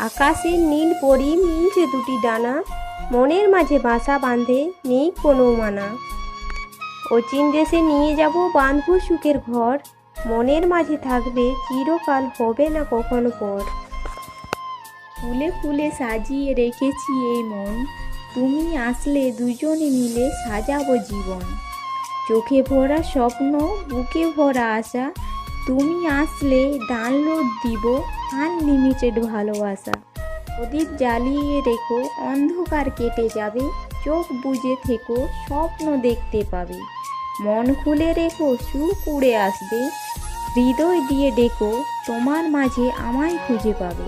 আকাশের নীল পরি মিলছে দুটি ডানা, মনের মাঝে বাসা বাঁধে নেই কোনো মানা। অচিন দেশে নিয়ে যাব বাঁধবো সুখের ঘর, মনের মাঝে থাকবে চিরকাল হবে না কখনো পর। ফুলে ফুলে সাজিয়ে রেখেছি এই মন, তুমি আসলে দুজনে মিলে সাজাবো জীবন। চোখে ভরা স্বপ্ন, বুকে ভরা আশা, তুমি আসলে ডাউনলোড দিব আনলিমিটেড ভালোবাসা। প্রদীপ জ্বালিয়ে রেখো, অন্ধকার কেটে যাবে, চোখ বুজে থেকো, স্বপ্ন দেখতে পাবে। মন খুলে রেখো, সুখ উড়ে আসবে, হৃদয় দিয়ে ডেকো, তোমার মাঝে আমায় খুঁজে পাবে।